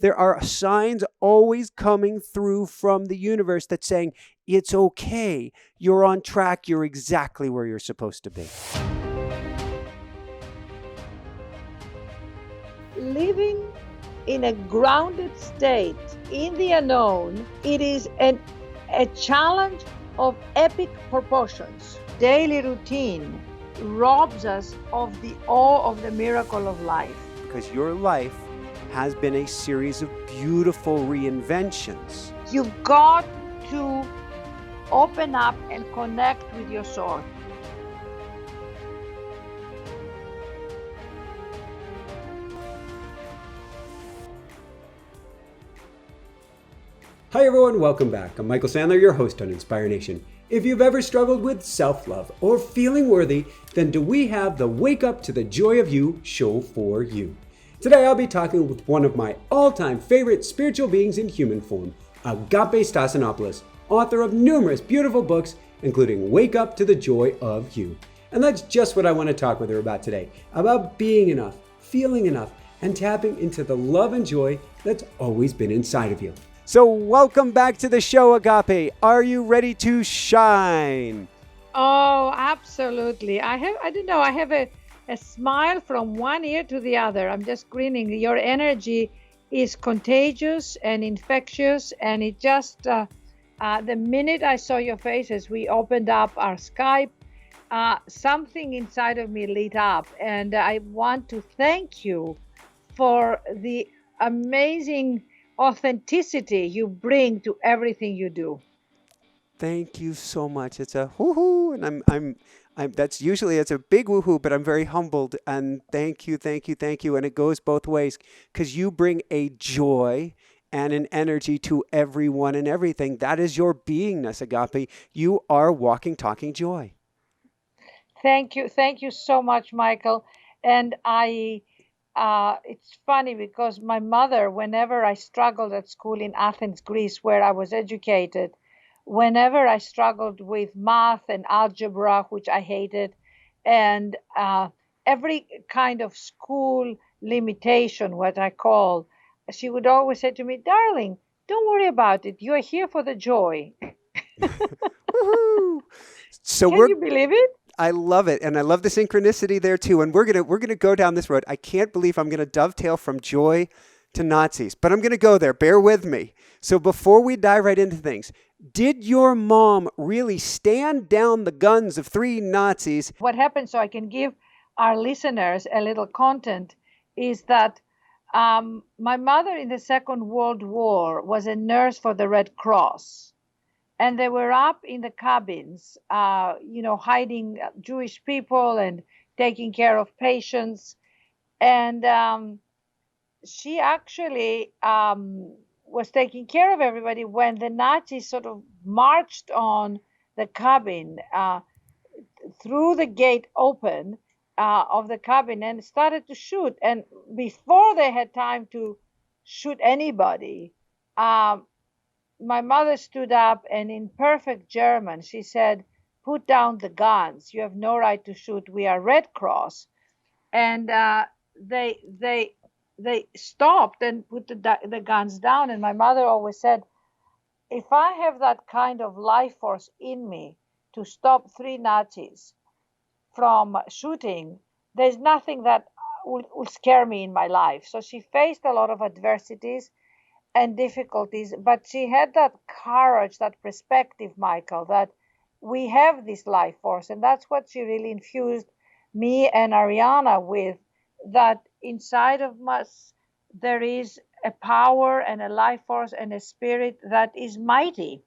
There are signs always coming through from the universe that's saying, it's okay, you're on track, you're exactly where you're supposed to be. Living in a grounded state in the unknown, it is a challenge of epic proportions. Daily routine robs us of the awe of the miracle of life. Because your life has been a series of beautiful reinventions. You've got to open up and connect with your soul. Hi everyone, welcome back. I'm Michael Sandler, your host on Inspire Nation. If you've ever struggled with self-love or feeling worthy, then do we have the Wake Up to the Joy of You show for you. Today I'll be talking with one of my all-time favorite spiritual beings in human form, Agapi Stassinopoulos, author of numerous beautiful books, including Wake Up to the Joy of You. And that's just what I want to talk with her about today, about being enough, feeling enough, and tapping into the love and joy that's always been inside of you. So welcome back to the show, Agapi. Are you ready to shine? Oh, absolutely. I have a smile from one ear to the other. I'm just grinning. Your energy is contagious and infectious. And it just, the minute I saw your face as we opened up our Skype, something inside of me lit up. And I want to thank you for the amazing authenticity you bring to everything you do. Thank you so much. It's a woohoo, and I'm. That's usually it's a big woohoo, but I'm very humbled. And thank you. And it goes both ways because you bring a joy and an energy to everyone and everything. That is your beingness, Agapi. You are walking, talking joy. Thank you so much, Michael. And it's funny because my mother, whenever I struggled at school in Athens, Greece, where I was educated, whenever I struggled with math and algebra, which I hated, and every kind of school limitation, what I call, she would always say to me, darling, don't worry about it. You are here for the joy. Woohoo! So Can you believe it? I love it, and I love the synchronicity there too. And we're gonna go down this road. I can't believe I'm gonna dovetail from joy to Nazis, but I'm gonna go there. Bear with me. So before we dive right into things, did your mom really stand down the guns of 3 Nazis? What happened, so I can give our listeners a little content, is that my mother in the Second World War was a nurse for the Red Cross. And they were up in the cabins, hiding Jewish people and taking care of patients. And she actually was taking care of everybody when the Nazis sort of marched on the cabin through the gate open of the cabin and started to shoot. And before they had time to shoot anybody, my mother stood up and in perfect German, she said, put down the guns. You have no right to shoot. We are Red Cross. And they stopped and put the guns down. And my mother always said, if I have that kind of life force in me to stop 3 Nazis from shooting, there's nothing that will scare me in my life. So she faced a lot of adversities and difficulties, but she had that courage, that perspective, Michael, that we have this life force. And that's what she really infused me and Ariana with, that inside of us there is a power and a life force and a spirit that is mighty.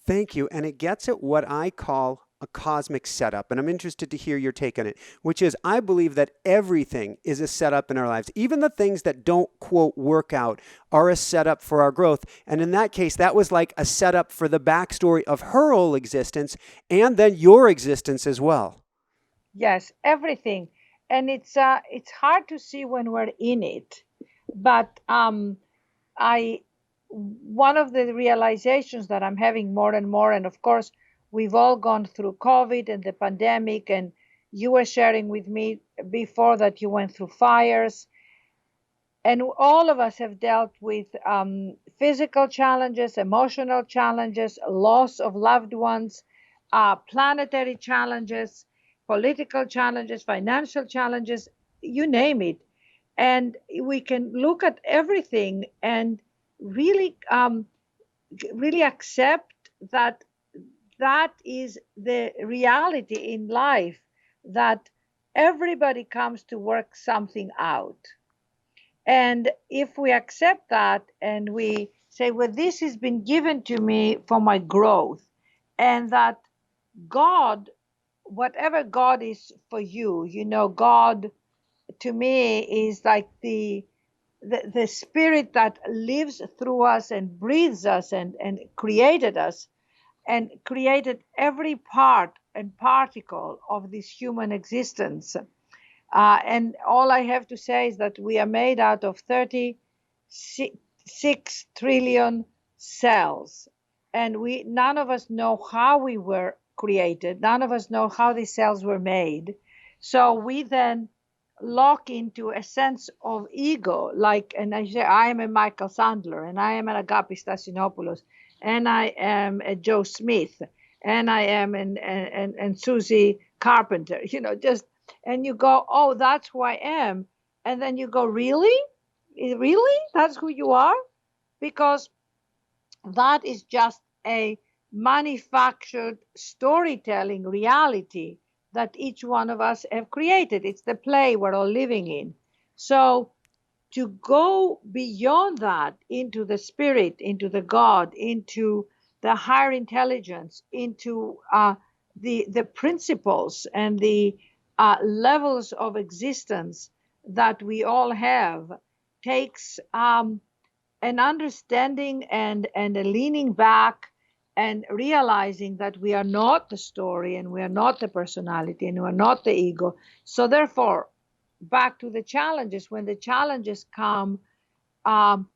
Thank you. And it gets at what I call a cosmic setup. And I'm interested to hear your take on it, which is I believe that everything is a setup in our lives. Even the things that don't, quote, work out are a setup for our growth. And in that case, that was like a setup for the backstory of her whole existence and then your existence as well. Yes, everything. And it's hard to see when we're in it. But one of the realizations that I'm having more and more, and of course, we've all gone through COVID and the pandemic, and you were sharing with me before that you went through fires. And all of us have dealt with physical challenges, emotional challenges, loss of loved ones, planetary challenges, political challenges, financial challenges, you name it. And we can look at everything and really, really accept that that is the reality in life, that everybody comes to work something out. And if we accept that and we say, well, this has been given to me for my growth, and that God, whatever God is for you, God to me is like the spirit that lives through us and breathes us and created us and created every part and particle of this human existence. And all I have to say is that we are made out of 36 trillion cells. And none of us know how we were created. None of us know how these cells were made. So we then lock into a sense of ego, like, and I say, I am a Michael Sandler, and I am an Agapi Stassinopoulos, and I am a Joe Smith, and I am and Susie Carpenter, just, and you go, oh, that's who I am. And then you go, really? Really? That's who you are? Because that is just a manufactured storytelling reality that each one of us have created. It's the play we're all living in. So to go beyond that into the spirit, into the God, into the higher intelligence, into the principles and the levels of existence that we all have takes an understanding and a leaning back and realizing that we are not the story and we are not the personality and we are not the ego. So therefore, back to the challenges, when the challenges come, um,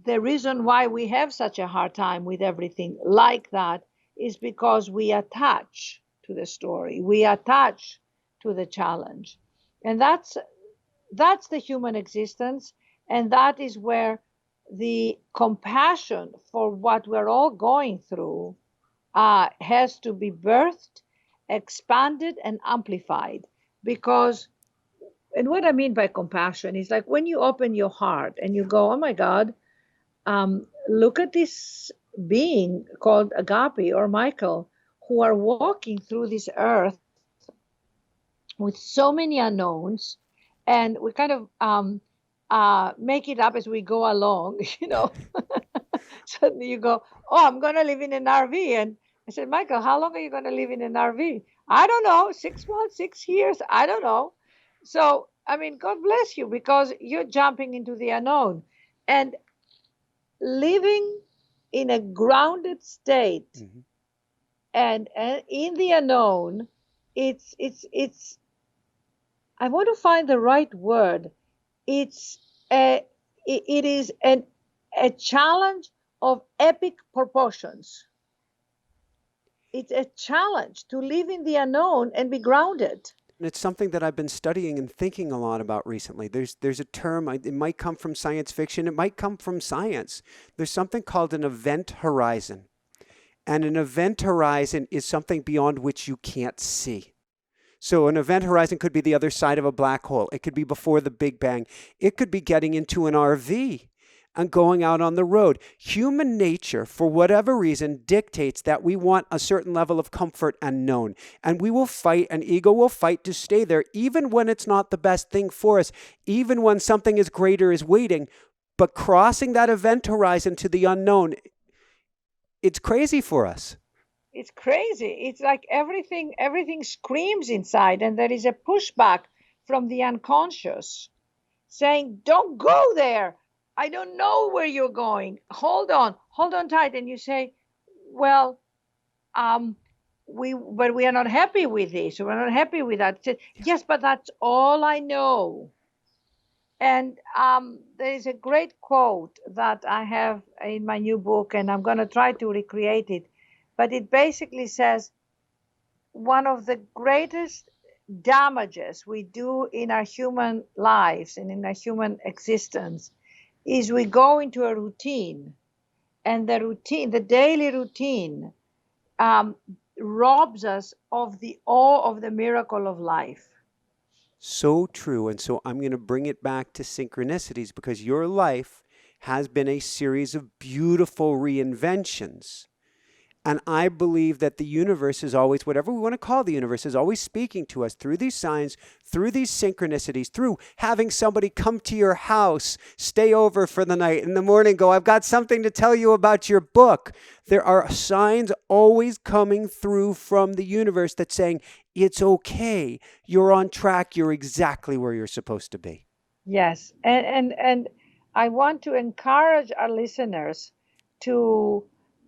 the reason why we have such a hard time with everything like that is because we attach to the story, we attach to the challenge. And that's the human existence, and that is where the compassion for what we're all going through has to be birthed, expanded, and amplified. Because, and what I mean by compassion is like when you open your heart and you go, oh my God, look at this being called Agapi or Michael, who are walking through this earth with so many unknowns, and we kind of make it up as we go along, Suddenly you go, oh, I'm going to live in an RV. And I said, Michael, how long are you going to live in an RV? I don't know, 6 months, 6 years, I don't know. So, I mean, God bless you, because you're jumping into the unknown. And living in a grounded state, Mm-hmm. and in the unknown, it's I want to find the right word. It's it is a challenge of epic proportions. It's a challenge to live in the unknown and be grounded. And it's something that I've been studying and thinking a lot about recently. There's a term, it might come from science fiction, it might come from science. There's something called an event horizon. And an event horizon is something beyond which you can't see. So an event horizon could be the other side of a black hole. It could be before the Big Bang. It could be getting into an RV and going out on the road. Human nature, for whatever reason, dictates that we want a certain level of comfort and known. And we will fight, and ego will fight to stay there, even when it's not the best thing for us, even when something is greater is waiting. But crossing that event horizon to the unknown, it's crazy for us. It's crazy. It's like everything screams inside, and there is a pushback from the unconscious saying, don't go there. I don't know where you're going. Hold on tight. And you say, well, but we are not happy with this, or we're not happy with that. Say, yes, but that's all I know. And there is a great quote that I have in my new book, and I'm going to try to recreate it. But it basically says, one of the greatest damages we do in our human lives and in our human existence is we go into a routine, and the daily routine, um, robs us of the awe of the miracle of life. So true. And so I'm going to bring it back to synchronicities, because your life has been a series of beautiful reinventions. And I believe that the universe is always, whatever we want to call the universe, is always speaking to us through these signs, through these synchronicities, through having somebody come to your house, stay over for the night, in the morning go, I've got something to tell you about your book. There are signs always coming through from the universe that's saying, it's okay, you're on track, you're exactly where you're supposed to be. Yes, and I want to encourage our listeners to,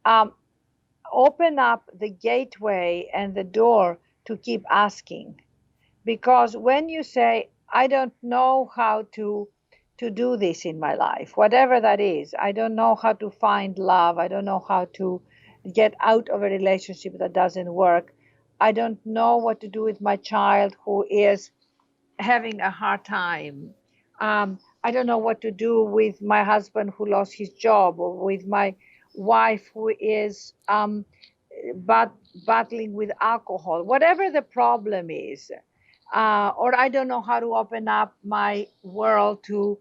um, open up the gateway and the door to keep asking, because when you say, I don't know how to do this in my life, whatever that is, I don't know how to find love, I don't know how to get out of a relationship that doesn't work, I don't know what to do with my child who is having a hard time, I don't know what to do with my husband who lost his job, or with my wife who is, but battling with alcohol, whatever the problem is, or I don't know how to open up my world to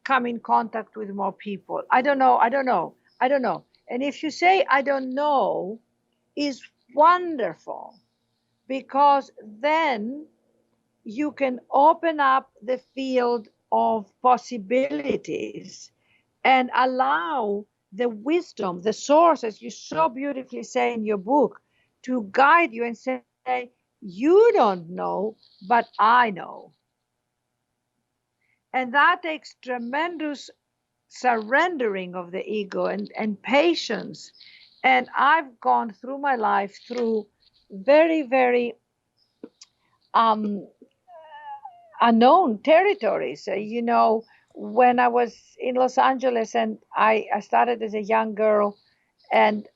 come in contact with more people. I don't know. I don't know. I don't know. And if you say, I don't know, is wonderful, because then you can open up the field of possibilities and allow the wisdom, the source, as you so beautifully say in your book, to guide you and say, you don't know, but I know. And that takes tremendous surrendering of the ego, and patience. And I've gone through my life through very, very, um, unknown territories. When I was in Los Angeles, and I started as a young girl, and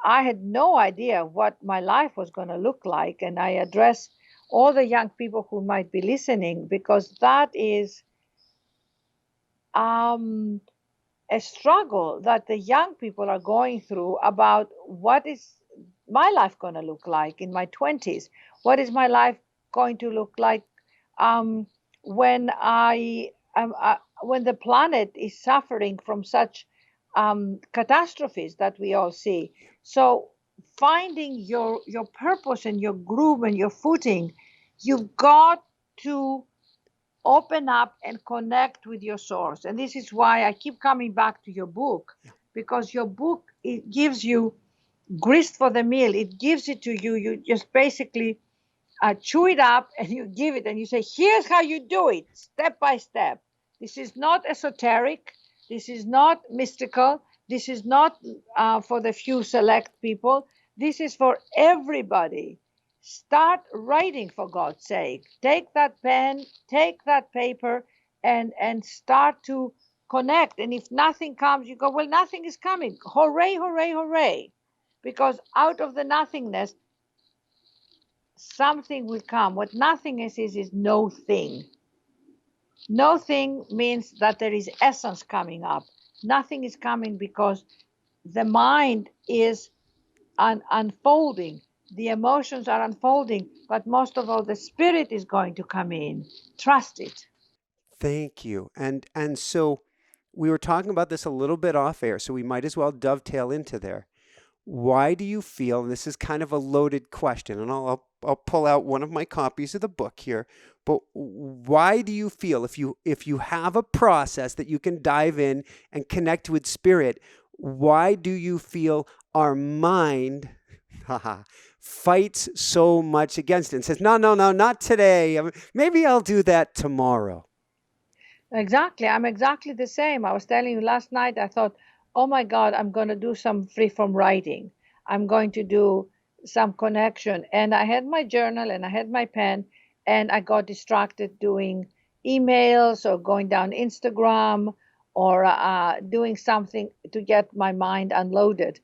I had no idea what my life was going to look like. And I address all the young people who might be listening, because that is, um, a struggle that the young people are going through about what is my life going to look like in my 20s? What is my life going to look like, um, when when the planet is suffering from such, catastrophes that we all see? So finding your purpose and your groove and your footing, you've got to open up and connect with your source. And this is why I keep coming back to your book, because your book, it gives you grist for the mill. It gives it to you. You just basically, chew it up, and you give it, and you say, here's how you do it, step by step. This is not esoteric. This is not mystical. This is not, for the few select people. This is for everybody. Start writing, for God's sake. Take that pen, take that paper, and start to connect. And if nothing comes, you go, well, nothing is coming. Hooray, hooray, hooray. Because out of the nothingness, something will come. What nothingness is no thing. No thing means that there is essence coming up. Nothing is coming because the mind is unfolding. The emotions are unfolding, but most of all, the spirit is going to come in. Trust it. Thank you. And so we were talking about this a little bit off air, so we might as well dovetail into there. Why do you feel, and this is kind of a loaded question, and I'll pull out one of my copies of the book here, but why do you feel, if you have a process that you can dive in and connect with spirit, why do you feel our mind fights so much against it and says, no, no, no, not today. Maybe I'll do that tomorrow. Exactly. I'm exactly the same. I was telling you last night, I thought, oh my God, I'm going to do some freeform writing. I'm going to do some connection. And I had my journal and I had my pen, and I got distracted doing emails or going down Instagram, or, doing something to get my mind unloaded.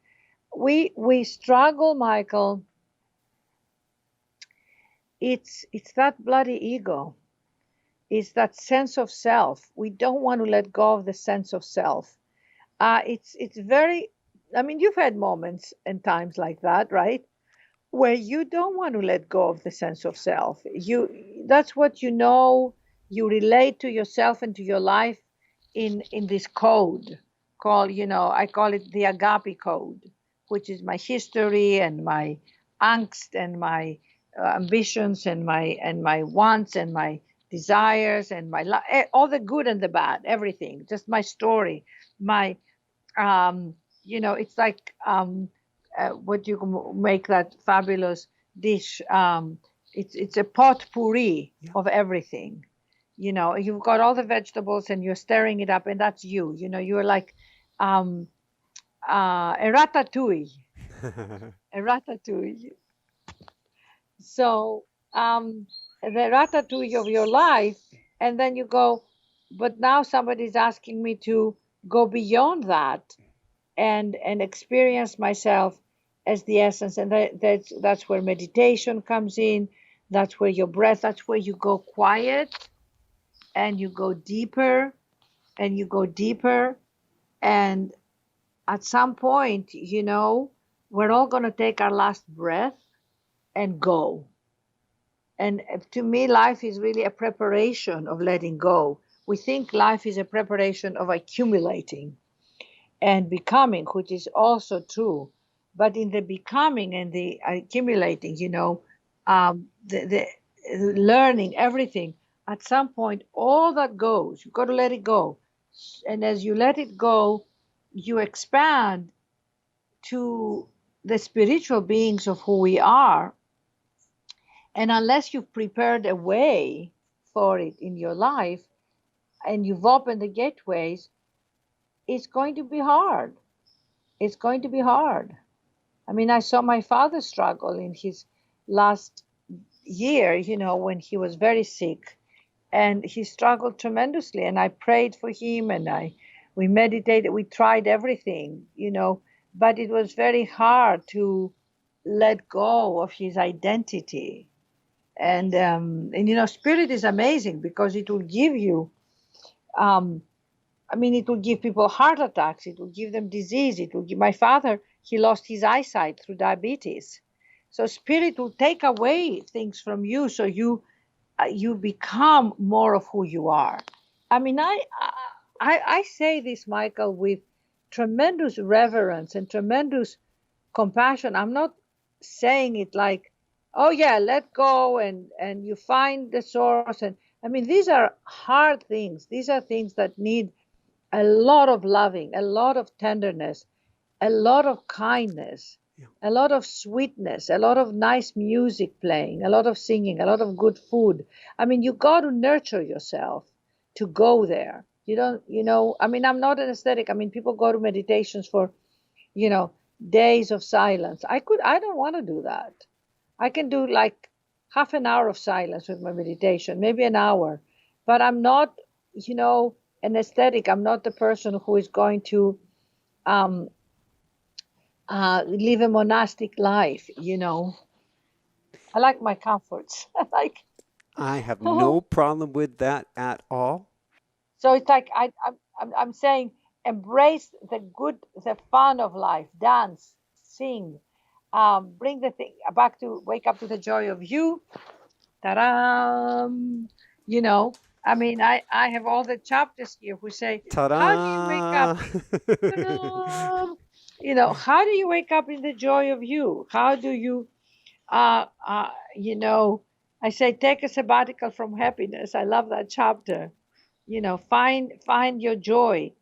We struggle, Michael, it's that bloody ego. It's that sense of self. We don't want to let go of the sense of self. It's very. I mean, you've had moments and times like that, right? Where you don't want to let go of the sense of self. That's what you know. You relate to yourself and to your life in this code called, I call it the Agapi code, which is my history and my angst and my ambitions and my wants and my desires and all the good and the bad, everything, just my story, my um, it's like what you can make that fabulous dish. It's a potpourri of everything. You've got all the vegetables and you're stirring it up, and that's you. You're like um, a ratatouille, a ratatouille. So the ratatouille of your life, and then you go, but now somebody's asking me to go beyond that and experience myself as the essence, and that's where meditation comes in. That's where your breath. That's where you go quiet and you go deeper and you go deeper. And at some point, we're all going to take our last breath and go. And to me, life is really a preparation of letting go. We think life is a preparation of accumulating and becoming, which is also true. But in the becoming and the accumulating, the learning, everything, at some point, all that goes. You've got to let it go. And as you let it go, you expand to the spiritual beings of who we are. And unless you've prepared a way for it in your life and you've opened the gateways, it's going to be hard. It's going to be hard. I mean, I saw my father struggle in his last year, when he was very sick, and he struggled tremendously. And I prayed for him, and we meditated, we tried everything, but it was very hard to let go of his identity. And spirit is amazing because it will give you it will give people heart attacks. It will give them disease. It will give my father, he lost his eyesight through diabetes. So spirit will take away things from you so you become more of who you are. I mean, I say this, Michael, with tremendous reverence and tremendous compassion. I'm not saying it like, oh yeah, let go and you find the source. And I mean, these are hard things. These are things that need a lot of loving, a lot of tenderness, a lot of kindness, a lot of sweetness, a lot of nice music playing, a lot of singing, a lot of good food. I mean, you got to nurture yourself to go there. You don't, I'm not an aesthetic. I mean, people go to meditations for, days of silence. I don't want to do that. I can do like half an hour of silence with my meditation, maybe an hour, but I'm not, an aesthetic. I'm not the person who is going to live a monastic life. I like my comforts. I have no problem with that at all. So it's like I'm saying, embrace the good, the fun of life. Dance, sing, bring the thing back to wake up to the joy of you. Ta-da! I have all the chapters here who say, how do you wake up? Ta-da! How do you wake up in the joy of you? How do you, uh, uh, you know, I say, take a sabbatical from happiness. I love that chapter. Find your joy.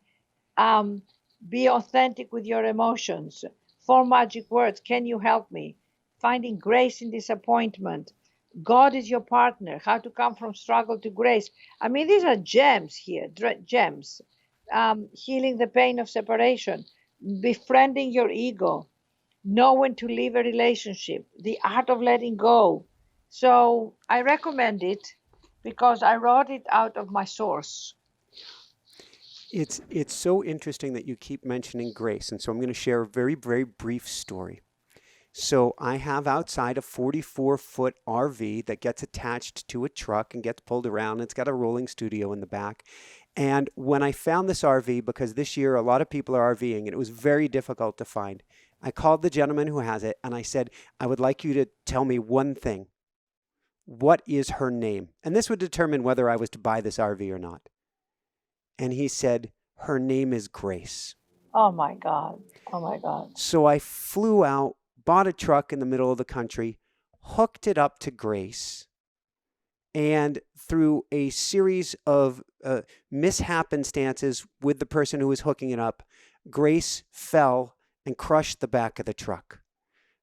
Um, be authentic with your emotions. 4 magic words. Can you help me? Finding grace in disappointment. God is your partner. How to come from struggle to grace. I mean, these are gems here, gems. Healing the pain of separation, befriending your ego, know when to leave a relationship, the art of letting go. So I recommend it because I wrote it out of my source. It's so interesting that you keep mentioning grace, and so I'm going to share a very, very brief story. So I have outside a 44-foot RV that gets attached to a truck and gets pulled around. It's got a rolling studio in the back. And when I found this RV, because this year a lot of people are RVing and it was very difficult to find, I called the gentleman who has it and I said, I would like you to tell me one thing. What is her name? And this would determine whether I was to buy this RV or not. And he said, her name is Grace. Oh my God. Oh my God. So I flew out, bought a truck in the middle of the country, hooked it up to Grace, and through a series of mishappenstances with the person who was hooking it up, Grace fell and crushed the back of the truck.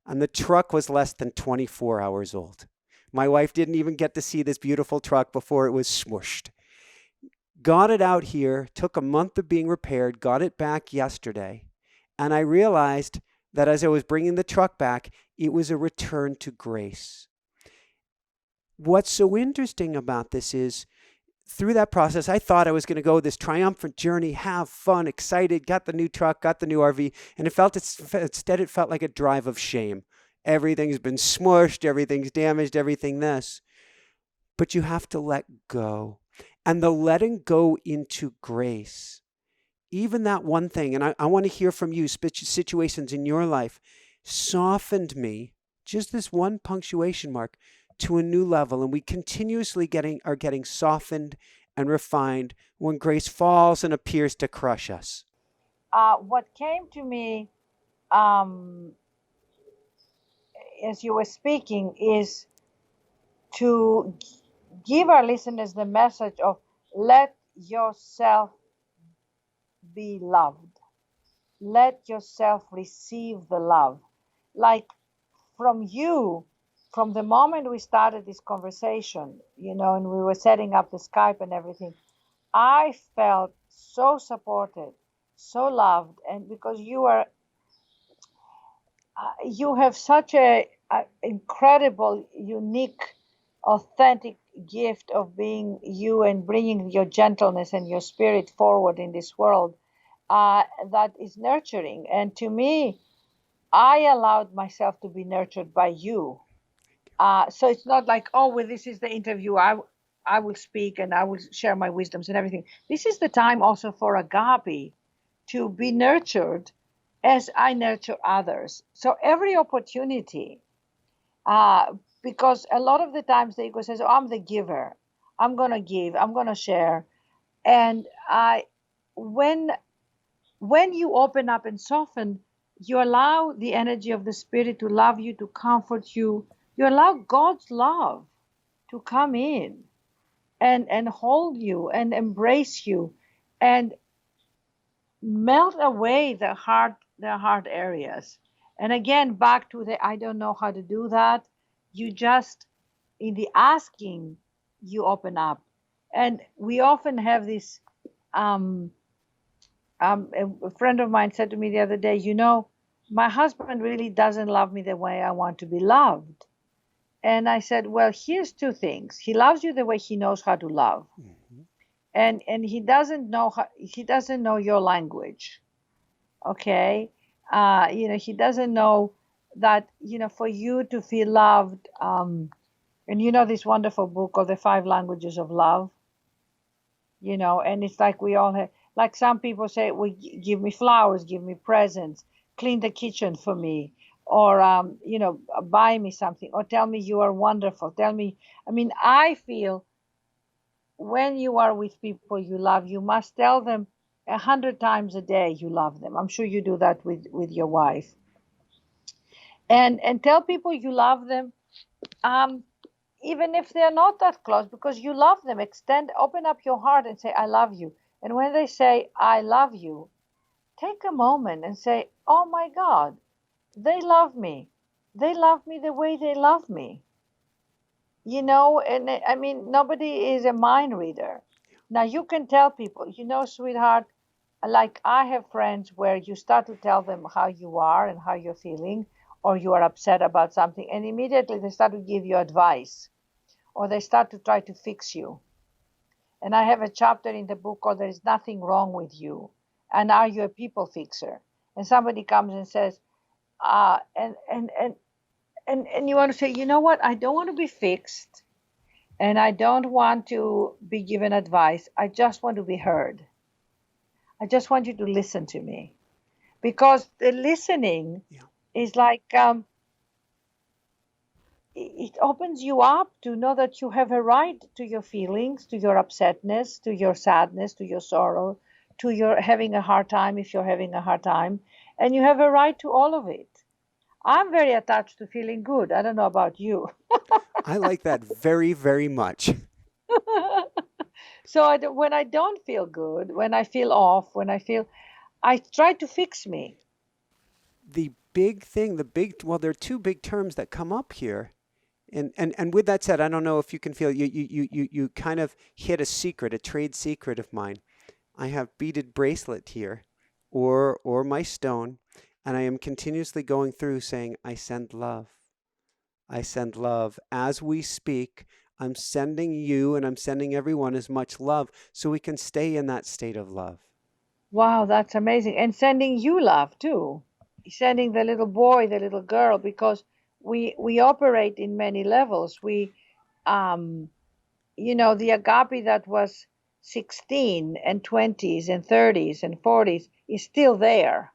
And the truck was less than 24 hours old. My wife didn't even get to see this beautiful truck before it was smooshed. Got it out here, took a month of being repaired, got it back yesterday. And I realized that as I was bringing the truck back, it was a return to Grace. What's so interesting about this is through that process, I thought I was going to go this triumphant journey, have fun, excited, got the new truck, got the new RV, and instead it felt like a drive of shame. Everything's been smushed, everything's damaged, everything this. But you have to let go. And the letting go into grace, even that one thing, and I want to hear from you, situations in your life, softened me, just this one punctuation mark, to a new level. And we continuously are getting softened and refined when grace falls and appears to crush us. What came to me as you were speaking is to give our listeners the message of let yourself be loved. Let yourself receive the love. Like from you, from the moment we started this conversation, and we were setting up the Skype and everything, I felt so supported, so loved. And because you have such a incredible, unique, authentic gift of being you and bringing your gentleness and your spirit forward in this world that is nurturing. And to me, I allowed myself to be nurtured by you. So it's not like, oh, well, this is the interview. I will speak and I will share my wisdoms and everything. This is the time also for Agapi to be nurtured as I nurture others. So every opportunity, because a lot of the times the ego says, oh, I'm the giver. I'm going to give. I'm going to share. And when you open up and soften, you allow the energy of the Spirit to love you, to comfort you. You allow God's love to come in and hold you and embrace you and melt away the hard areas. And again, back to the I don't know how to do that. You just, in the asking, you open up. And we often have this, a friend of mine said to me the other day, my husband really doesn't love me the way I want to be loved. And I said, well, here's two things. He loves you the way he knows how to love. Mm-hmm. And he doesn't know your language. Okay. He doesn't know that, for you to feel loved. And this wonderful book called The 5 Languages of Love, and it's like we all have, like some people say, well, give me flowers, give me presents, clean the kitchen for me, or, buy me something, or tell me you are wonderful. I feel when you are with people you love, you must tell them 100 times a day you love them. I'm sure you do that with your wife. And tell people you love them, even if they're not that close, because you love them. Open up your heart and say, I love you. And when they say, I love you, take a moment and say, oh my God, they love me. They love me the way they love me. And nobody is a mind reader. Now you can tell people, sweetheart, like I have friends where you start to tell them how you are and how you're feeling, or you are upset about something, and immediately they start to give you advice, or they start to try to fix you. And I have a chapter in the book called There is Nothing Wrong with You, and Are You a People Fixer? And somebody comes and says, And you want to say, you know what? I don't want to be fixed, and I don't want to be given advice. I just want to be heard. I just want you to listen to me, because the listening Yeah. is like it opens you up to know that you have a right to your feelings, to your upsetness, to your sadness, to your sorrow, to your having a hard time if you're having a hard time, and you have a right to all of it. I'm very attached to feeling good. I don't know about you. I like that very, very much. So when I don't feel good, when I feel off, I try to fix me. The big thing, well, there are two big terms that come up here. And with that said, I don't know if you can feel you kind of hit a secret, a trade secret of mine. I have beaded bracelet here, or my stone, and I am continuously going through saying, I send love. I send love. As we speak, I'm sending you and I'm sending everyone as much love so we can stay in that state of love. Wow, that's amazing. And sending you love too. Sending the little boy, the little girl, because we operate in many levels. Um the agape that was 16 and 20s and 30s and 40s is still there.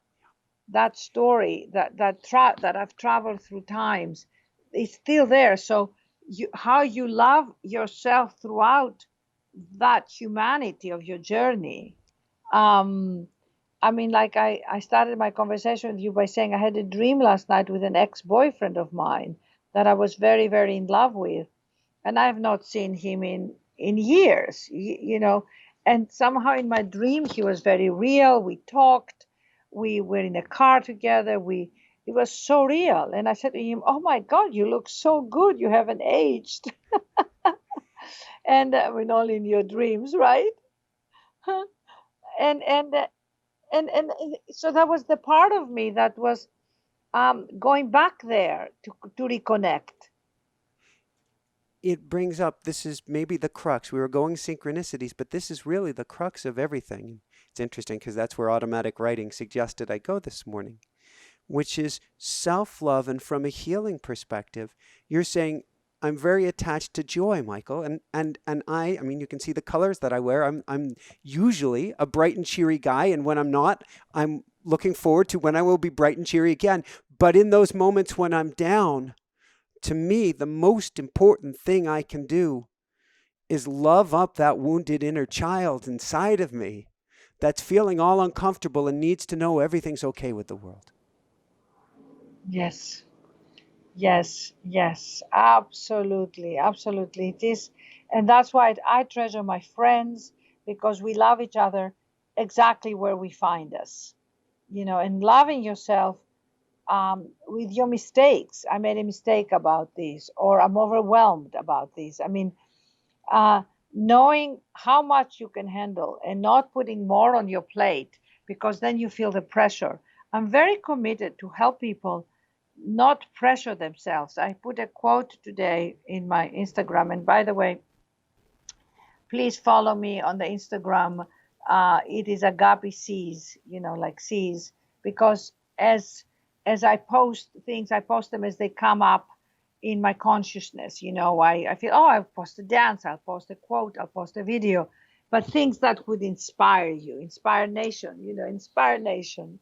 That story that I've traveled through times is still there. So how you love yourself throughout that humanity of your journey. um I mean, like I started my conversation with you by saying I had a dream last night with an ex-boyfriend of mine that I was very, very in love with, and I have not seen him in years, and somehow in my dream he was very real. We talked, we were in a car together, we it was so real, and I said to him, oh my God, you look so good, you haven't aged. And I mean, only in your dreams, right? and and uh, and so that was the part of me that was going back there to reconnect. It brings up, this is maybe the crux. We were going synchronicities, but this is really the crux of everything. It's interesting because that's where automatic writing suggested I go this morning, which is self-love. And from a healing perspective, you're saying, I'm very attached to joy, Michael. And I mean, you can see the colors that I wear. I'm usually a bright and cheery guy. And when I'm not, I'm looking forward to when I will be bright and cheery again. But in those moments when I'm down, to me, the most important thing I can do is love up that wounded inner child inside of me that's feeling all uncomfortable and needs to know everything's okay with the world. Yes. Yes, yes, absolutely, absolutely. It is, and that's why I treasure my friends, because we love each other exactly where we find us, and loving yourself with your mistakes. I made a mistake about this, or I'm overwhelmed about this. I mean, uh, knowing how much you can handle and not putting more on your plate, because then you feel the pressure. I'm very committed to help people not pressure themselves. I put a quote today in my Instagram, and by the way, please follow me on the Instagram. It is Agapi Sees, like sees, because as I post things, I post them as they come up in my consciousness. I feel, oh, I'll post a dance, I'll post a quote, I'll post a video, but things that would inspire you, inspire nation, inspire nation.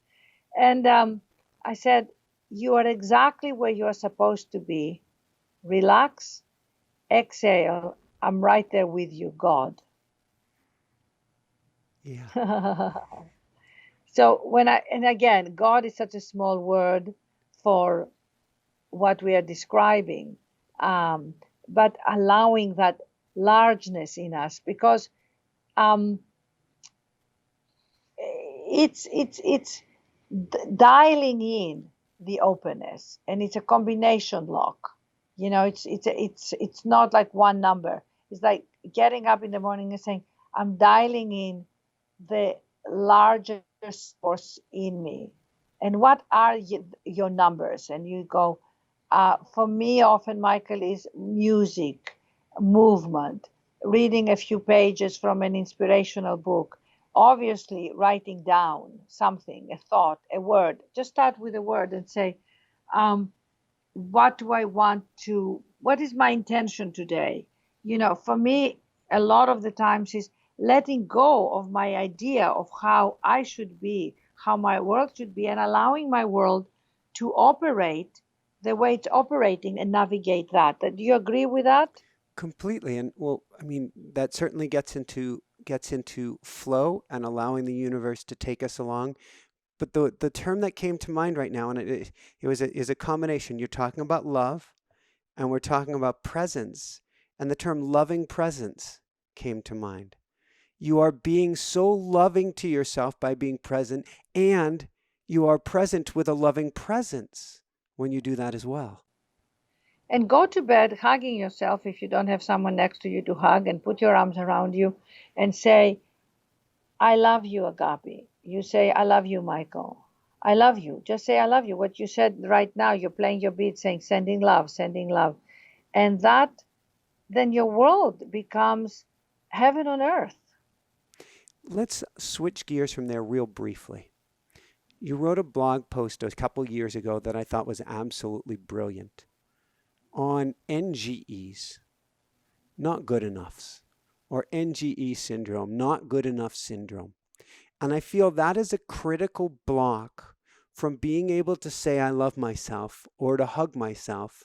And I said, you are exactly where you are supposed to be. Relax, exhale. I'm right there with you, God. Yeah. So and again, God is such a small word for what we are describing, um, but allowing that largeness in us, because um, it's dialing in the openness, and it's a combination lock. It's not like one number. It's like getting up in the morning and saying, I'm dialing in the larger source in me. And what are your numbers? And you go, for me, often, Michael, is music, movement, reading a few pages from an inspirational book, obviously writing down something, a thought, a word. Just start with a word and say, what do I want to, what is my intention today? For me, a lot of the times is letting go of my idea of how I should be, how my world should be, and allowing my world to operate the way it's operating and navigate that. Do you agree with that? Completely. And well, I mean, that certainly gets into flow and allowing the universe to take us along. But the term that came to mind right now, and it was is a combination. You're talking about love, and we're talking about presence, and the term loving presence came to mind. You are being so loving to yourself by being present, and you are present with a loving presence when you do that as well. And go to bed hugging yourself if you don't have someone next to you to hug, and put your arms around you and say, I love you, Agapi. You say, I love you, Michael. I love you. Just say, I love you. What you said right now, you're playing your beat saying, sending love, sending love. And that, then your world becomes heaven on earth. Let's switch gears from there real briefly. You wrote a blog post a couple years ago that I thought was absolutely brilliant on NGEs, not good enoughs, or NGE syndrome, not good enough syndrome. And I feel that is a critical block from being able to say I love myself or to hug myself,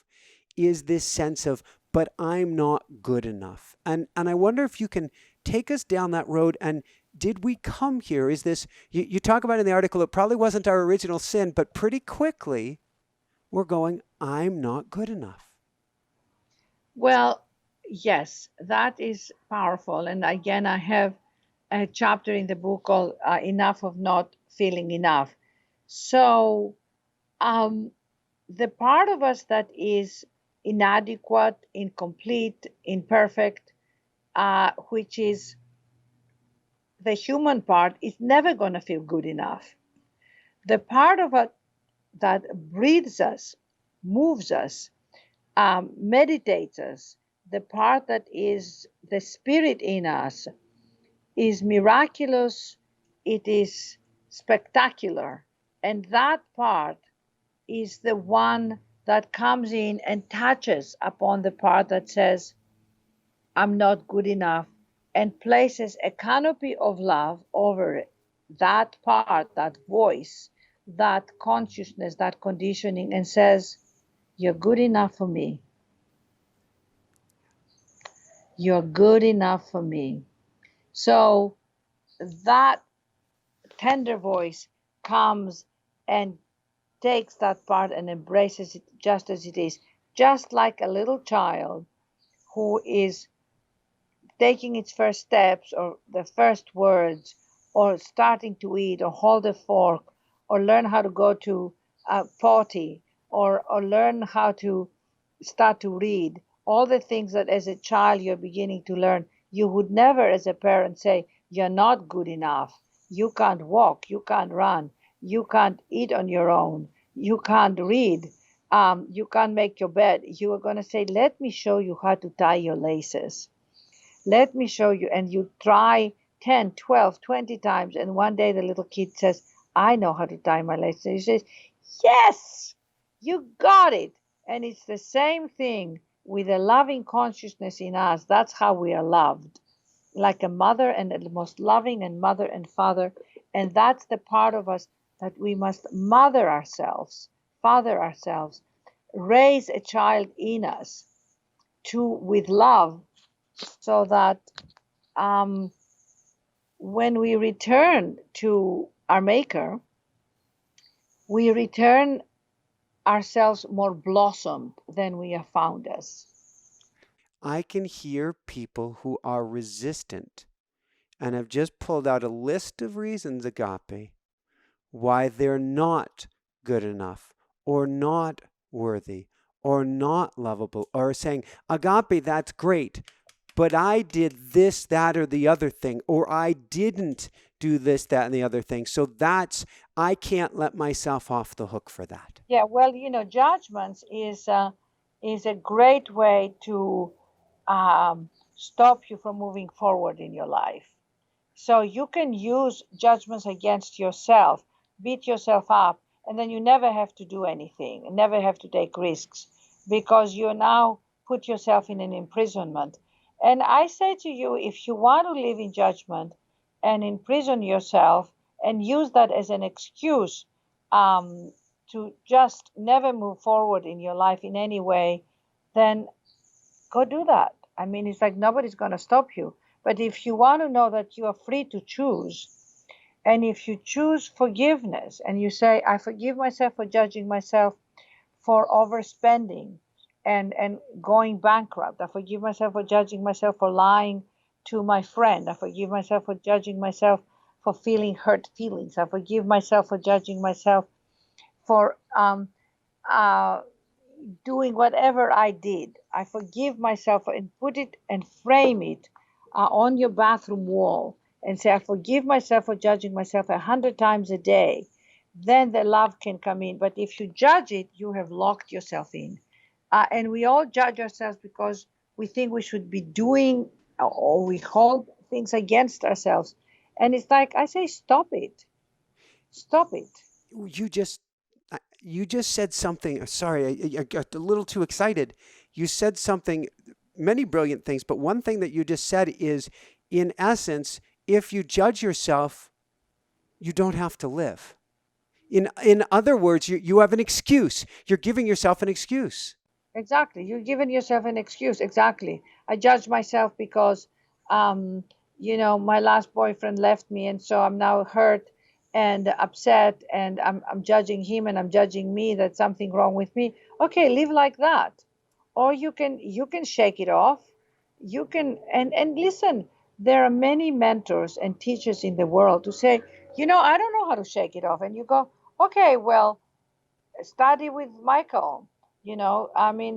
is this sense of, but I'm not good enough. And I wonder if you can take us down that road. And did we come here? Is this, you talk about in the article, it probably wasn't our original sin, but pretty quickly we're going, I'm not good enough. Well, yes, that is powerful. And again, I have a chapter in the book called Enough of Not Feeling Enough. So, the part of us that is inadequate, incomplete, imperfect, which is the human part, is never going to feel good enough. The part of it that breathes us, moves us, meditates us, the part that is the spirit in us, is miraculous, it is spectacular. And that part is the one that comes in and touches upon the part that says, I'm not good enough, and places a canopy of love over that part, that voice, that consciousness, that conditioning, and says, you're good enough for me. You're good enough for me. So that tender voice comes and takes that part and embraces it just as it is, just like a little child who is taking its first steps or the first words or starting to eat or hold a fork or learn how to go to a potty or learn how to start to read. All the things that as a child you're beginning to learn, you would never as a parent say, you're not good enough. You can't walk. You can't run. You can't eat on your own. You can't read. You can't make your bed. You are going to say, let me show you how to tie your laces. Let me show you. And you try 10, 12, 20 times. And one day the little kid says, I know how to tie my laces. And he says, yes, you got it. And it's the same thing with a loving consciousness in us. That's how we are loved, like a mother, and the most loving and mother and father. And that's the part of us that we must mother ourselves, father ourselves, raise a child in us with love, so that when we return to our maker, we return ourselves more blossomed than we have found us. I can hear people who are resistant and have just pulled out a list of reasons, Agape, why they're not good enough or not worthy or not lovable, or saying, Agape, that's great, but I did this, that, or the other thing, or I didn't do this, that, and the other thing. So I can't let myself off the hook for that. Yeah, well, judgments is a great way to stop you from moving forward in your life. So you can use judgments against yourself, beat yourself up, and then you never have to do anything, never have to take risks, because you now put yourself in an imprisonment. And I say to you, if you want to live in judgment and imprison yourself and use that as an excuse um, to just never move forward in your life in any way, then go do that. I mean, it's like nobody's going to stop you. But if you want to know that you are free to choose, and if you choose forgiveness and you say, I forgive myself for judging myself for overspending and going bankrupt. I forgive myself for judging myself for lying to my friend. I forgive myself for judging myself for feeling hurt feelings. I forgive myself for judging myself for uh, doing whatever I did. I forgive myself and put it and frame it on your bathroom wall and say, I forgive myself for judging myself 100 times a day. Then the love can come in. But if you judge it, you have locked yourself in. And we all judge ourselves because we think we should be doing or we hold things against ourselves. And it's like, I say, stop it. Stop it. You just you just said something. Sorry, I got a little too excited. You said something, many brilliant things, but one thing that you just said is, in essence, if you judge yourself, you don't have to live. In other words, you have an excuse. You're giving yourself an excuse. Exactly. You're giving yourself an excuse. Exactly. I judge myself because, um, my last boyfriend left me, and so I'm now hurt and upset, and I'm judging him, and I'm judging me. That's something wrong with me. Okay, live like that, or you can shake it off. You can and listen. There are many mentors and teachers in the world who say, I don't know how to shake it off, and you go, okay, well, study with Michael,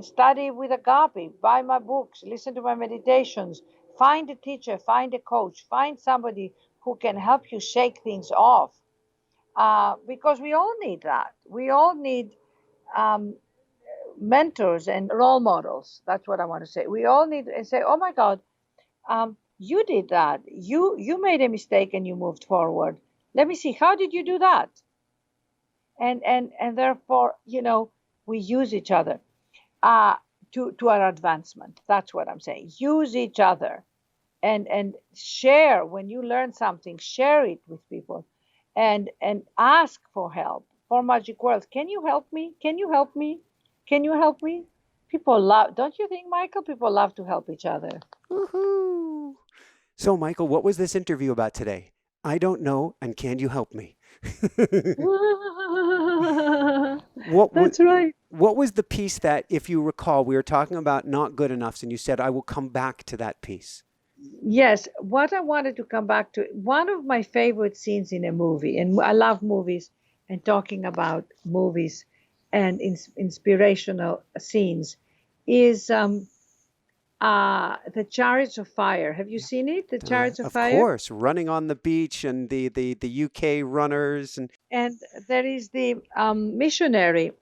study with Agapi, buy my books, listen to my meditations, find a teacher, find a coach, find somebody who can help you shake things off. Because we all need that. We all need um, mentors and role models. That's what I want to say. We all need and say, oh my God, you did that. You made a mistake and you moved forward. Let me see. How did you do that? And therefore, we use each other uh, to our advancement. That's what I'm saying. Use each other and share. When you learn something, share it with people and ask for help. For Magic World, can you help me? Can you help me? Can you help me? People love, don't you think, Michael? People love to help each other. Woohoo! So, Michael, what was this interview about today? I don't know, and can you help me? what was, That's right. what was the piece that, if you recall, we were talking about not good enoughs, and you said, I will come back to that piece. Yes, what I wanted to come back to, one of my favorite scenes in a movie, and I love movies and talking about movies and inspirational scenes, is the Chariots of Fire. Have you seen it? The Chariots of Of Fire? course, running on the beach and the UK runners and And there is the missionary,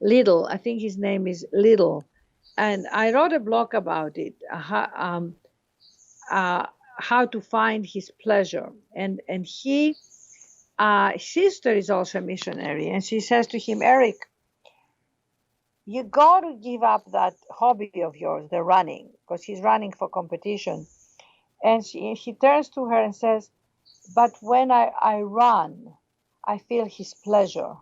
Little. I think his name is Little. And I wrote a blog about it. Uh, how to find his pleasure. And he, his sister is also a missionary, and she says to him, Eric, you got to give up that hobby of yours, the running, because he's running for competition. And he turns to her and says, but when I run, I feel his pleasure.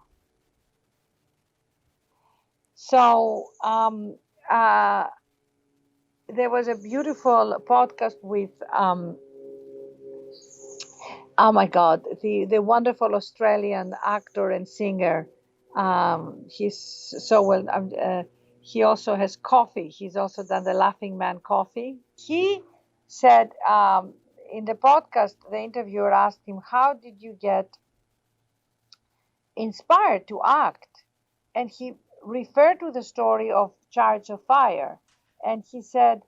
So uh, there was a beautiful podcast with oh my God, the wonderful Australian actor and singer. He's so well. He also has coffee. He's also done the Laughing Man coffee. He said in the podcast, the interviewer asked him, how did you get inspired to act? And he referred to the story of Chariots of Fire. And he said,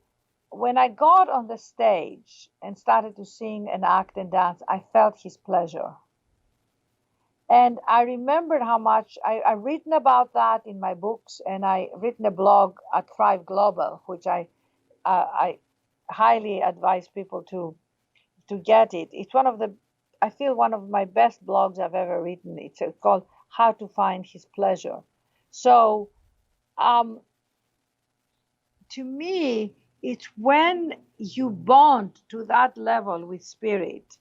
when I got on the stage and started to sing and act and dance, I felt his pleasure. And I remembered how much I've written about that in my books, and I written a blog at Thrive Global, which I highly advise people to get it. It's one of the, I feel, one of my best blogs I've ever written. It's called how to find his pleasure. So to me, it's when you bond to that level with spirit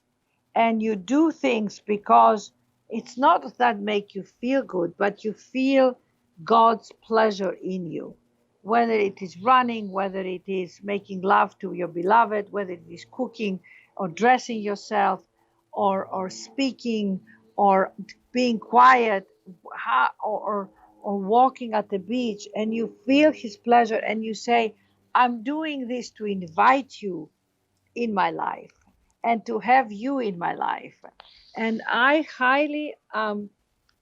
and you do things because it's not that make you feel good, but you feel God's pleasure in you. Whether it is running, whether it is making love to your beloved, whether it is cooking or dressing yourself or speaking or being quiet or walking at the beach, and you feel his pleasure and you say, I'm doing this to invite you in my life and to have you in my life. And I highly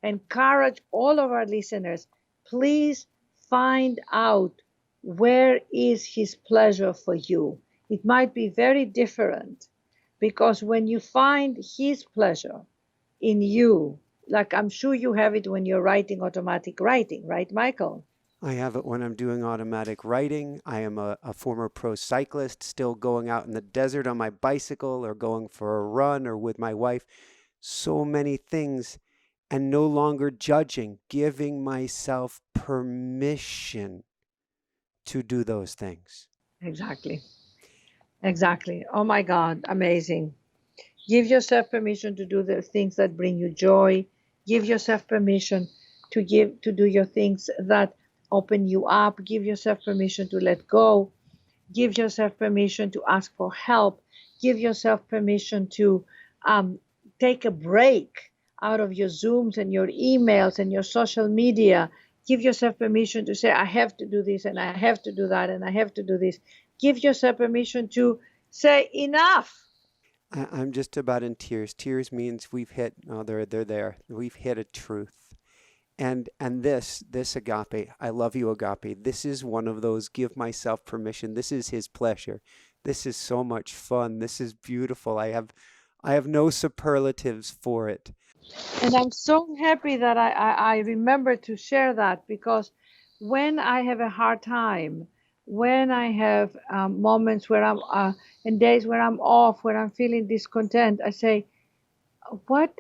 encourage all of our listeners, please find out where is his pleasure for you. It might be very different, because when you find his pleasure in you, like I'm sure you have it when you're writing automatic writing, right, Michael? I have it when I'm doing automatic writing. I am a former pro cyclist, still going out in the desert on my bicycle or going for a run or with my wife. So many things, and no longer judging, giving myself permission to do those things. Exactly. Exactly. Oh my God, amazing. Give yourself permission to do the things that bring you joy. Give yourself permission to do your things that open you up. Give yourself permission to let go. Give yourself permission to ask for help. Give yourself permission to take a break out of your Zooms and your emails and your social media. Give yourself permission to say, I have to do this and I have to do that and I have to do this. Give yourself permission to say, enough. I'm just about in tears. Tears means we've hit, oh, they're there. We've hit a truth. And this agape, I love you, agape. This is one of those give myself permission. This is his pleasure. This is so much fun. This is beautiful. I have no superlatives for it. And I'm so happy that I remember to share that, because when I have a hard time, when I have moments where and days where I'm off, where I'm feeling discontent, I say, what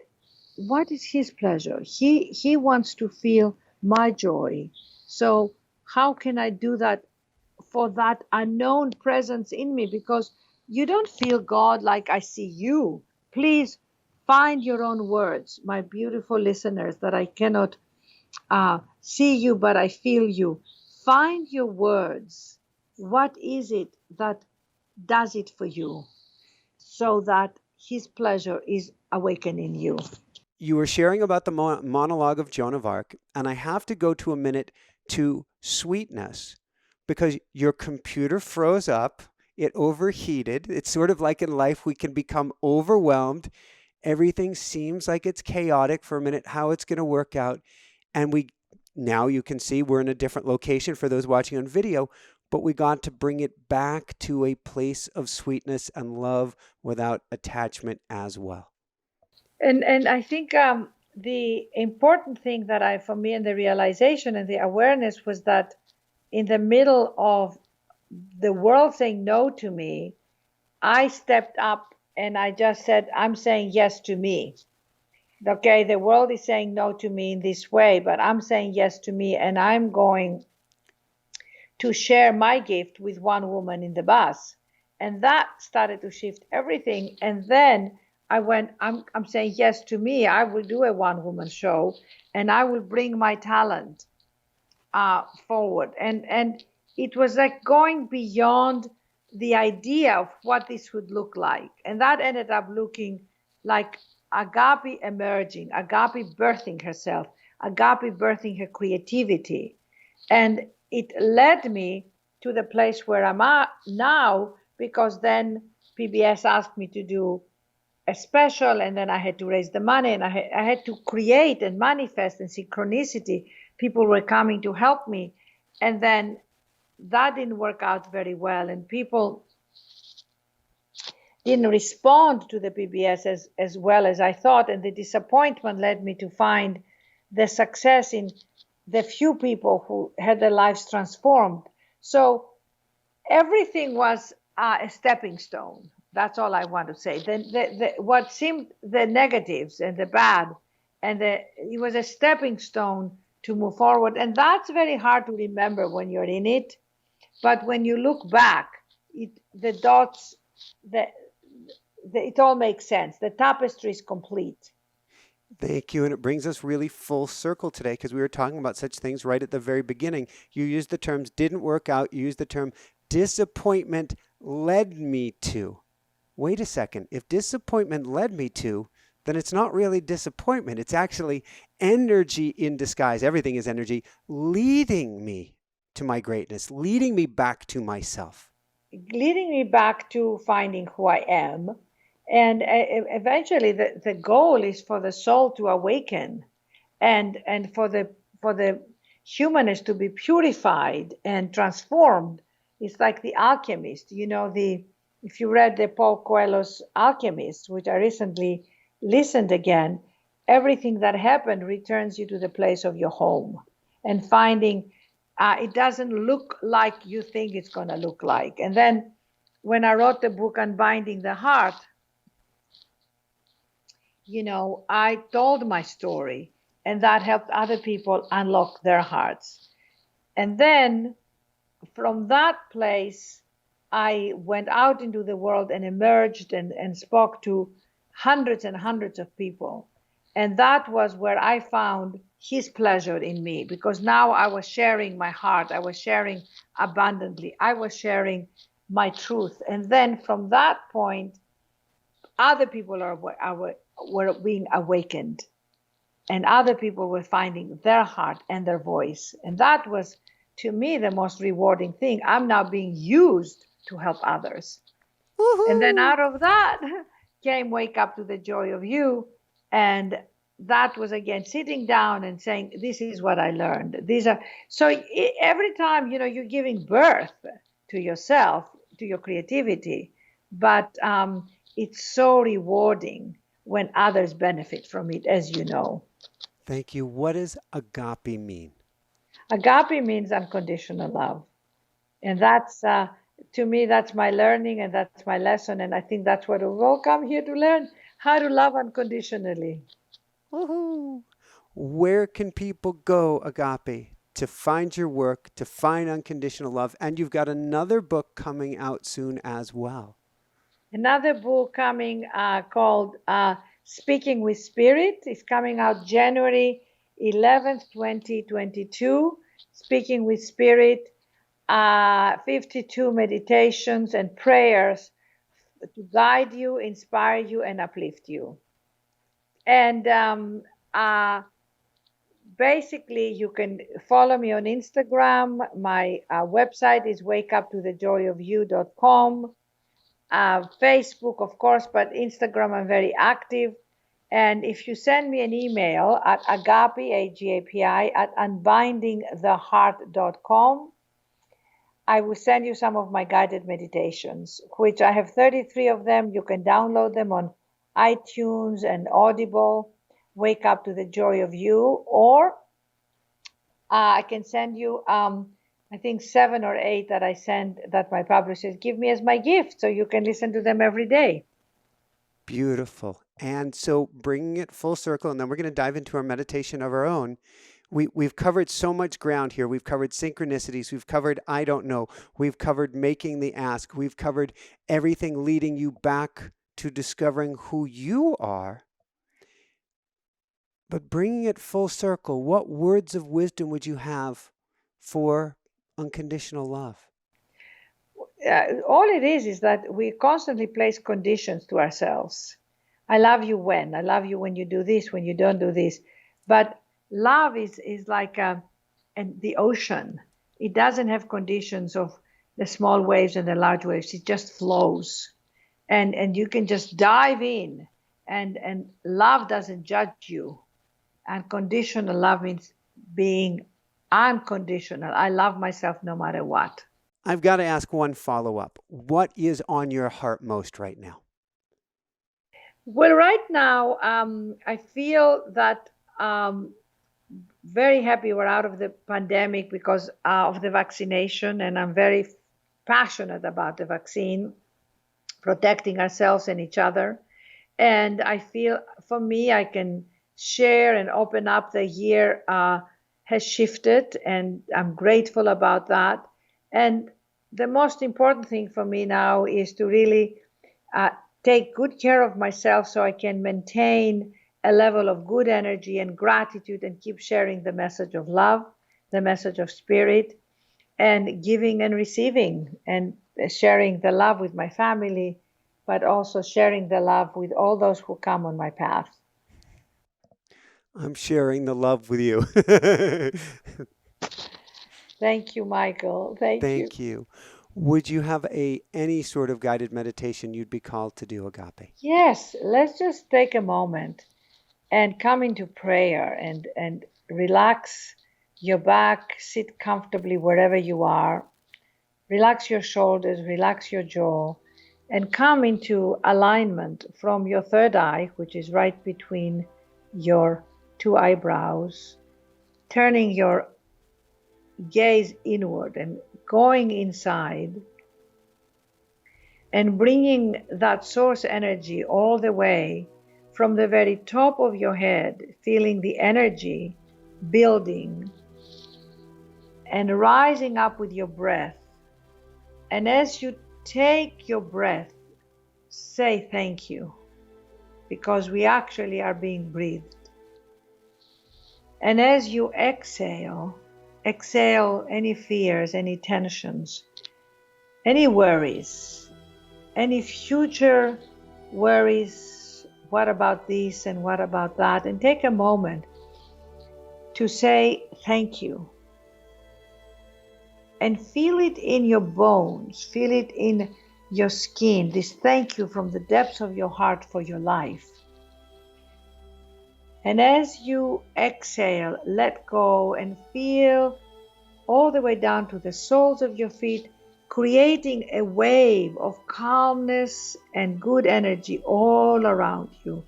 what is his pleasure? He wants to feel my joy. So how can I do that for that unknown presence in me? Because you don't feel God like I see you. Please find your own words, my beautiful listeners, that I cannot see you, but I feel you. Find your words. What is it that does it for you, so that his pleasure is awakening you? You were sharing about the monologue of Joan of Arc, and I have to go to a minute to sweetness, because your computer froze up, it overheated. It's sort of like in life, we can become overwhelmed. Everything seems like it's chaotic for a minute, how it's going to work out. And now you can see we're in a different location for those watching on video, but we got to bring it back to a place of sweetness and love without attachment as well. And I think the important thing that for me, and the realization and the awareness, was that in the middle of the world saying no to me, I stepped up and I just said, I'm saying yes to me. Okay, the world is saying no to me in this way, but I'm saying yes to me, and I'm going to share my gift with one woman in the bus. And that started to shift everything. And then I went, I'm saying yes to me. I will do a one woman show and I will bring my talent forward. And it was like going beyond the idea of what this would look like. And that ended up looking like Agapi emerging, Agapi birthing herself, Agapi birthing her creativity. And it led me to the place where I'm at now, because then PBS asked me to do a special, and then I had to raise the money, and I had to create and manifest, and synchronicity. People were coming to help me. And then that didn't work out very well, and people didn't respond to the PBS as well as I thought. And the disappointment led me to find the success in the few people who had their lives transformed. So everything was a stepping stone. That's all I want to say. What seemed the negatives and the bad and it was a stepping stone to move forward. And that's very hard to remember when you're in it. But when you look back, the dots, it all makes sense. The tapestry is complete. Thank you. And it brings us really full circle today because we were talking about such things right at the very beginning. You used the terms didn't work out. You used the term disappointment led me to. Wait a second. If disappointment led me to, then it's not really disappointment. It's actually energy in disguise. Everything is energy leading me to my greatness, leading me back to myself. Leading me back to finding who I am. And eventually the goal is for the soul to awaken and for the humanness to be purified and transformed. It's like the alchemist, if you read the Paul Coelho's Alchemist, which I recently listened again, everything that happened returns you to the place of your home, and finding it doesn't look like you think it's going to look like. And then when I wrote the book Unbinding the Heart, I told my story, and that helped other people unlock their hearts. And then from that place, I went out into the world and emerged and spoke to hundreds and hundreds of people. And that was where I found his pleasure in me, because now I was sharing my heart. I was sharing abundantly. I was sharing my truth. And then from that point, other people were being awakened, and other people were finding their heart and their voice. And that was, to me, the most rewarding thing. I'm now being used to help others. Woo-hoo! And then out of that came Wake Up to the Joy of You. And that was, again, sitting down and saying, this is what I learned. So every time, you're giving birth to yourself, to your creativity. But it's so rewarding when others benefit from it, as you know. Thank you. What does agape mean? Agape means unconditional love. And that's, to me, that's my learning, and that's my lesson. And I think that's what we've all come here to learn, how to love unconditionally. Woohoo! Where can people go, Agapi, to find your work, to find unconditional love? And you've got another book coming out soon as well. Another book coming called Speaking with Spirit is coming out January 11th, 2022. Speaking with Spirit, 52 meditations and prayers to guide you, inspire you, and uplift you. And basically, you can follow me on Instagram. My website is wakeuptothejoyofyou.com. Facebook, of course, but Instagram, I'm very active. And if you send me an email at Agapi, AGAPI, at unbindingtheheart.com, I will send you some of my guided meditations, which I have 33 of them. You can download them on iTunes and Audible, Wake Up to the Joy of You, or I can send you I think 7 or 8 that I send, that my publishers give me as my gift, so you can listen to them every day. Beautiful. And so bringing it full circle, and then we're going to dive into our meditation of our own. We've covered so much ground here. We've covered synchronicities. We've covered I don't know. We've covered making the ask. We've covered everything leading you back to discovering who you are. But bringing it full circle, what words of wisdom would you have for unconditional love? All it is that we constantly place conditions to ourselves. I love you when. I love you when you do this, when you don't do this. But love is like the ocean. It doesn't have conditions of the small waves and the large waves. It just flows. And you can just dive in. And love doesn't judge you. Unconditional love means being unconditional. I love myself no matter what. I've got to ask one follow-up. What is on your heart most right now? Well, right now, I feel that very happy we're out of the pandemic because of the vaccination, and I'm very passionate about the vaccine, protecting ourselves and each other. And I feel, for me, I can share and open up the year has shifted, and I'm grateful about that. And the most important thing for me now is to really take good care of myself so I can maintain a level of good energy and gratitude and keep sharing the message of love, the message of spirit, and giving and receiving, and sharing the love with my family, but also sharing the love with all those who come on my path. I'm sharing the love with you. Thank you, Michael. Thank you. Thank you. Would you have any sort of guided meditation you'd be called to do, Agapi? Yes, let's just take a moment and come into prayer and relax your back, sit comfortably wherever you are, relax your shoulders, relax your jaw, and come into alignment from your third eye, which is right between your two eyebrows, turning your gaze inward and going inside and bringing that source energy all the way from the very top of your head, feeling the energy building and rising up with your breath. And as you take your breath, say thank you, because we actually are being breathed. And as you exhale, exhale any fears, any tensions, any worries, any future worries. What about this and what about that? And take a moment to say thank you. And feel it in your bones, feel it in your skin, this thank you from the depths of your heart for your life. And as you exhale, let go and feel all the way down to the soles of your feet, creating a wave of calmness and good energy all around you.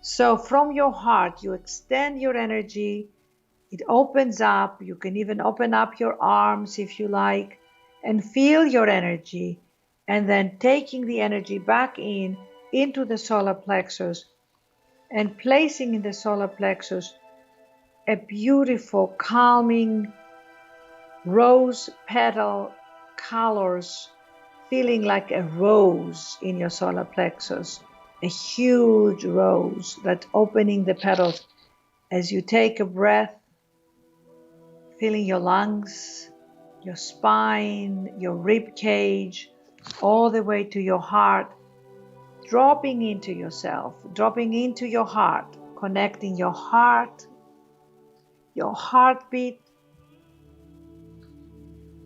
So from your heart, you extend your energy. It opens up. You can even open up your arms if you like and feel your energy. And then taking the energy back into the solar plexus and placing in the solar plexus a beautiful, calming rose petal colors, feeling like a rose in your solar plexus, a huge rose that's opening the petals as you take a breath, feeling your lungs, your spine, your rib cage, all the way to your heart, dropping into yourself, dropping into your heart, connecting your heart, your heartbeat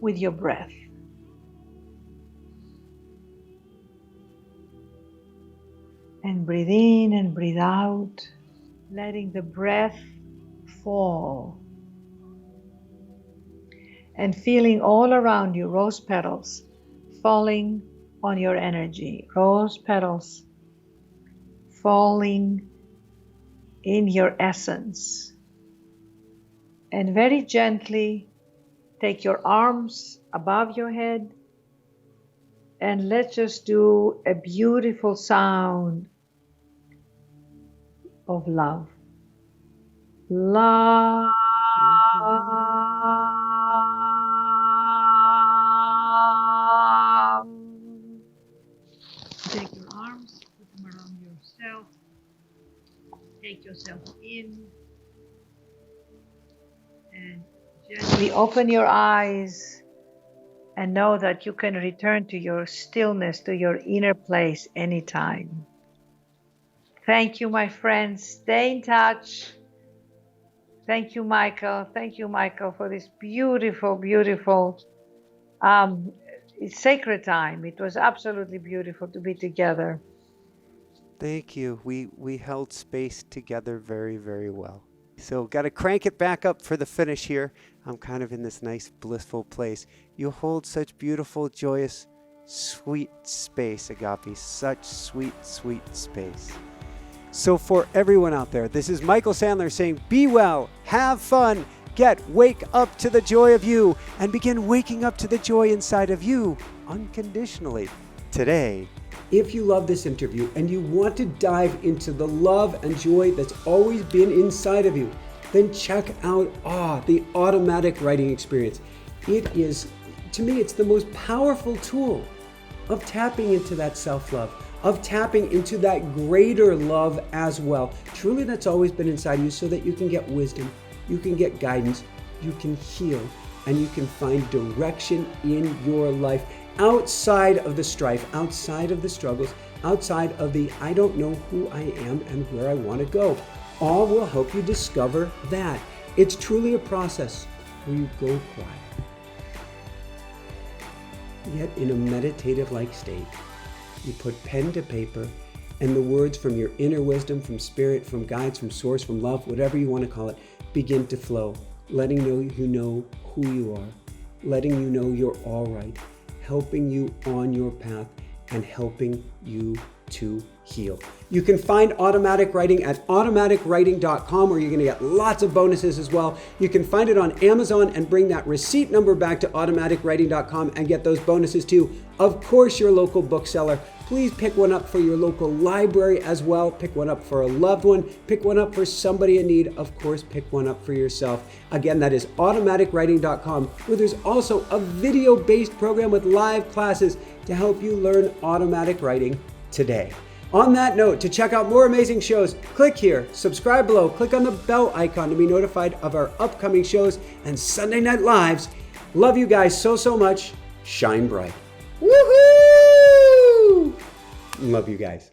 with your breath. And breathe in and breathe out, letting the breath fall. And feeling all around you rose petals falling on your energy. Rose petals falling in your essence. And very gently take your arms above your head and let's just do a beautiful sound of love. Love. Take your arms, put them around yourself. Take yourself in and gently open your eyes and know that you can return to your stillness, to your inner place anytime. Thank you, my friends. Stay in touch. Thank you, Michael. Thank you, Michael, for this beautiful, beautiful sacred time. It was absolutely beautiful to be together. Thank you. We held space together very, very well. So got to crank it back up for the finish here. I'm kind of in this nice, blissful place. You hold such beautiful, joyous, sweet space, Agapi. Such sweet, sweet space. So for everyone out there, this is Michael Sandler saying, be well, have fun, wake up to the joy of you, and begin waking up to the joy inside of you unconditionally. today. If you love this interview and you want to dive into the love and joy that's always been inside of you, then check out the automatic writing experience. It is, to me, it's the most powerful tool of tapping into that self-love, of tapping into that greater love as well. Truly, that's always been inside you, so that you can get wisdom, you can get guidance, you can heal, and you can find direction in your life outside of the strife, outside of the struggles, outside of the I don't know who I am and where I want to go. All will help you discover that. It's truly a process where you go quiet, yet in a meditative-like state. You put pen to paper, and the words from your inner wisdom, from spirit, from guides, from source, from love, whatever you want to call it, begin to flow, letting you know who you are, letting you know you're all right, helping you on your path, and helping you to heal. You can find automatic writing at automaticwriting.com, where you're going to get lots of bonuses as well. You can find it on Amazon and bring that receipt number back to automaticwriting.com and get those bonuses too. Of course, your local bookseller. Please pick one up for your local library as well. Pick one up for a loved one. Pick one up for somebody in need. Of course, pick one up for yourself. Again, that is automaticwriting.com, where there's also a video-based program with live classes to help you learn automatic writing today. On that note, to check out more amazing shows, click here, subscribe below, click on the bell icon to be notified of our upcoming shows and Sunday Night Lives. Love you guys so much. Shine bright. Woohoo! Love you guys.